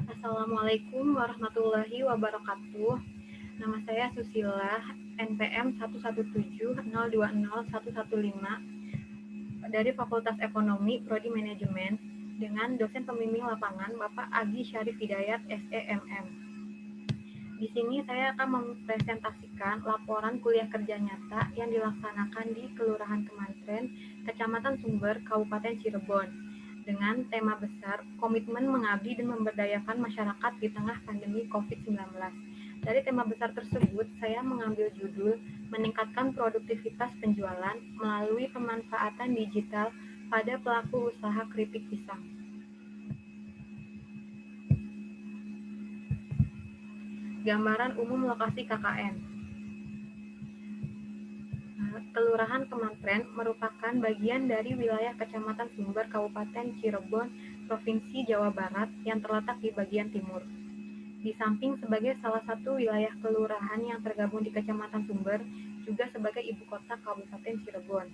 Assalamualaikum warahmatullahi wabarakatuh. Nama saya Susila, NPM 117020115 dari Fakultas Ekonomi Prodi Manajemen dengan dosen pembimbing lapangan Bapak Agi Syarif Hidayat SEMM. Di sini saya akan mempresentasikan laporan kuliah kerja nyata yang dilaksanakan di Kelurahan Kemantren, Kecamatan Sumber, Kabupaten Cirebon, dengan tema besar komitmen mengabdi dan memberdayakan masyarakat di tengah pandemi COVID-19. Dari tema besar tersebut, saya mengambil judul meningkatkan produktivitas penjualan melalui pemanfaatan digital pada pelaku usaha keripik pisang. Gambaran umum lokasi KKN. Kelurahan Kemantren merupakan bagian dari wilayah Kecamatan Sumber, Kabupaten Cirebon, Provinsi Jawa Barat yang terletak di bagian timur. Di samping sebagai salah satu wilayah kelurahan yang tergabung di Kecamatan Sumber, juga sebagai ibu kota Kabupaten Cirebon.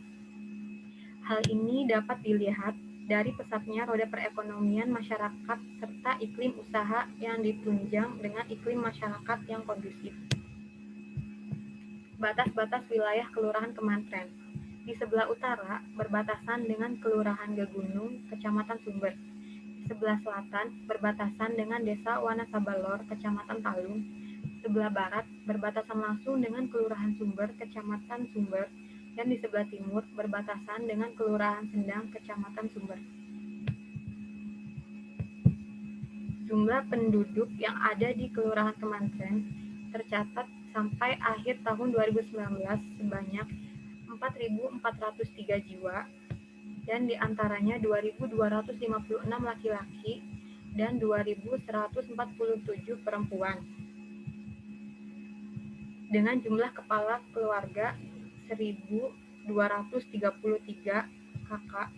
Hal ini dapat dilihat dari pesatnya roda perekonomian masyarakat serta iklim usaha yang ditunjang dengan iklim masyarakat yang kondusif. Batas-batas wilayah Kelurahan Kemantren. Di sebelah utara berbatasan dengan Kelurahan Gegunung, Kecamatan Sumber. Di sebelah selatan berbatasan dengan Desa Wanasabalor, Kecamatan Talung. Sebelah barat berbatasan langsung dengan Kelurahan Sumber, Kecamatan Sumber, dan di sebelah timur berbatasan dengan Kelurahan Sendang, Kecamatan Sumber. Jumlah penduduk yang ada di Kelurahan Kemantren tercatat sampai akhir tahun 2019 sebanyak 4.403 jiwa, dan diantaranya 2.256 laki-laki dan 2.147 perempuan. Dengan jumlah kepala keluarga 1.233 kakak.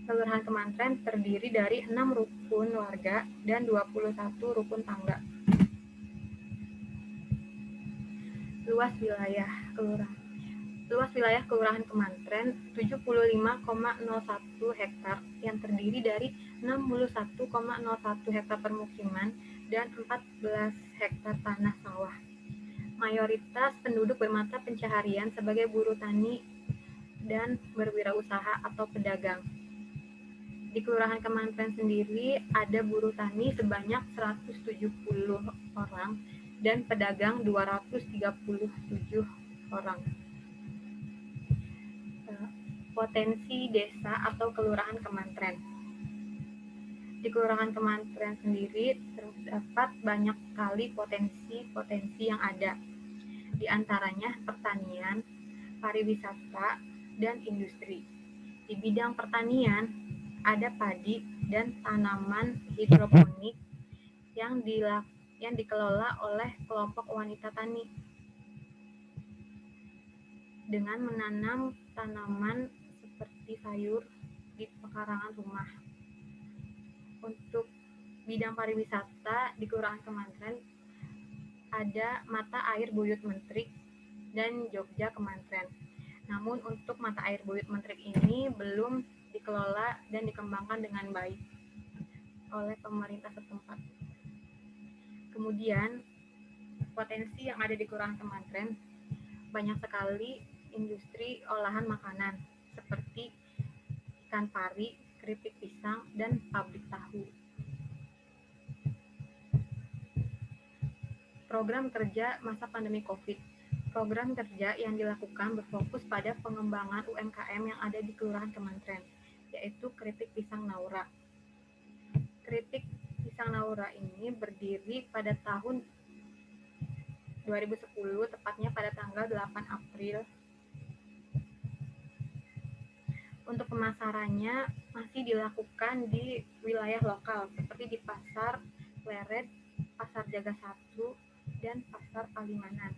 Kelurahan Kemantren terdiri dari 6 rukun warga dan 21 rukun tangga. Luas wilayah Kelurahan Kemantren 75,01 hektar yang terdiri dari 61,01 hektar permukiman dan 14 hektar tanah sawah. Mayoritas penduduk bermata pencaharian sebagai buruh tani dan berwirausaha atau pedagang. Di Kelurahan Kemantren sendiri ada buruh tani sebanyak 170 orang dan pedagang 237 orang. Potensi desa atau Kelurahan Kemantren. Di Kelurahan Kemantren sendiri terdapat banyak sekali potensi yang ada. Di antaranya pertanian, pariwisata, dan industri. Di bidang pertanian, ada padi dan tanaman hidroponik yang dikelola oleh kelompok wanita tani dengan menanam tanaman seperti sayur di pekarangan rumah. Untuk bidang pariwisata di Kelurahan Kemantren ada Mata Air Buyut Mentrik dan Jogja Kemantren. Namun untuk Mata Air Buyut Mentrik ini belum dikelola dan dikembangkan dengan baik oleh pemerintah setempat. Kemudian potensi yang ada di Kelurahan Kemantren banyak sekali industri olahan makanan seperti ikan pari, keripik pisang, dan pabrik tahu. Program kerja masa pandemi COVID. Program kerja yang dilakukan berfokus pada pengembangan UMKM yang ada di Kelurahan Kemantren, yaitu keripik pisang Naura. Keripik pisang Naura ini berdiri pada tahun 2010, tepatnya pada tanggal 8 April. Untuk pemasarannya masih dilakukan di wilayah lokal seperti di Pasar Pleret, Pasar Jaga 1, dan Pasar Palimanan.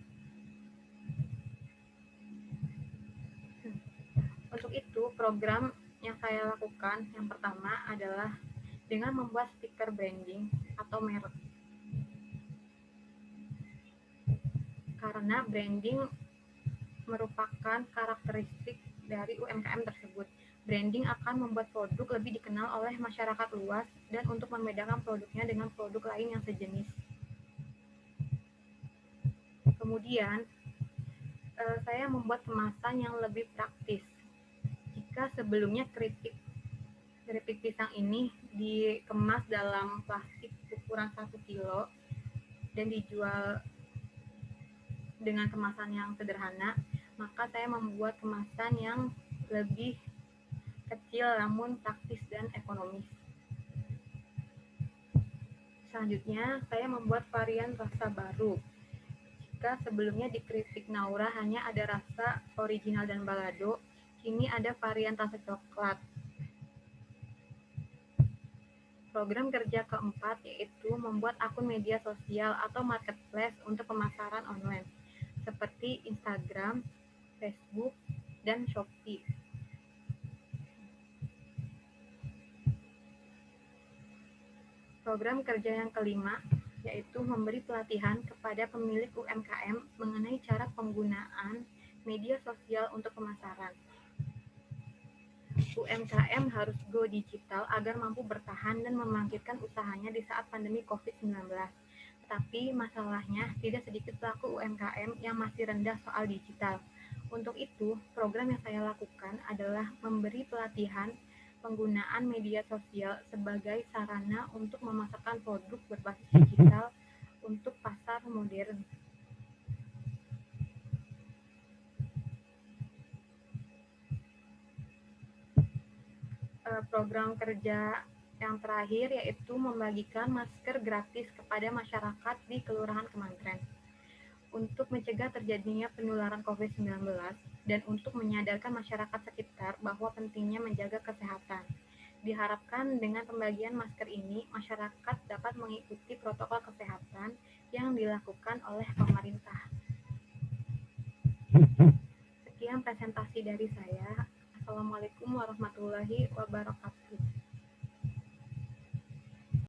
Untuk itu, program yang saya lakukan yang pertama adalah dengan membuat stiker branding atau merek. Karena branding merupakan karakteristik dari UMKM tersebut. Branding akan membuat produk lebih dikenal oleh masyarakat luas dan untuk membedakan produknya dengan produk lain yang sejenis. Kemudian, saya membuat kemasan yang lebih praktis. Jika sebelumnya keripik pisang ini dikemas dalam plastik ukuran 1 kilo dan dijual dengan kemasan yang sederhana, maka saya membuat kemasan yang lebih kecil namun praktis dan ekonomis. Selanjutnya, saya membuat varian rasa baru. Jika sebelumnya di keripik Naura hanya ada rasa original dan balado, kini ada varian rasa coklat. Program kerja keempat yaitu membuat akun media sosial atau marketplace untuk pemasaran online, seperti Instagram, Facebook, dan Shopee. Program kerja yang kelima yaitu memberi pelatihan kepada pemilik UMKM mengenai cara penggunaan media sosial untuk pemasaran. UMKM harus go digital agar mampu bertahan dan membangkitkan usahanya di saat pandemi COVID-19. Tetapi masalahnya tidak sedikit pelaku UMKM yang masih rendah soal digital. Untuk itu, program yang saya lakukan adalah memberi pelatihan penggunaan media sosial sebagai sarana untuk memasarkan produk berbasis digital untuk pasar modern. Program kerja yang terakhir yaitu membagikan masker gratis kepada masyarakat di kelurahan Kemantren untuk mencegah terjadinya penularan COVID-19 dan untuk menyadarkan masyarakat sekitar bahwa pentingnya menjaga kesehatan. Diharapkan dengan pembagian masker ini, masyarakat dapat mengikuti protokol kesehatan yang dilakukan oleh pemerintah. Sekian presentasi dari saya. Assalamualaikum warahmatullahi wabarakatuh.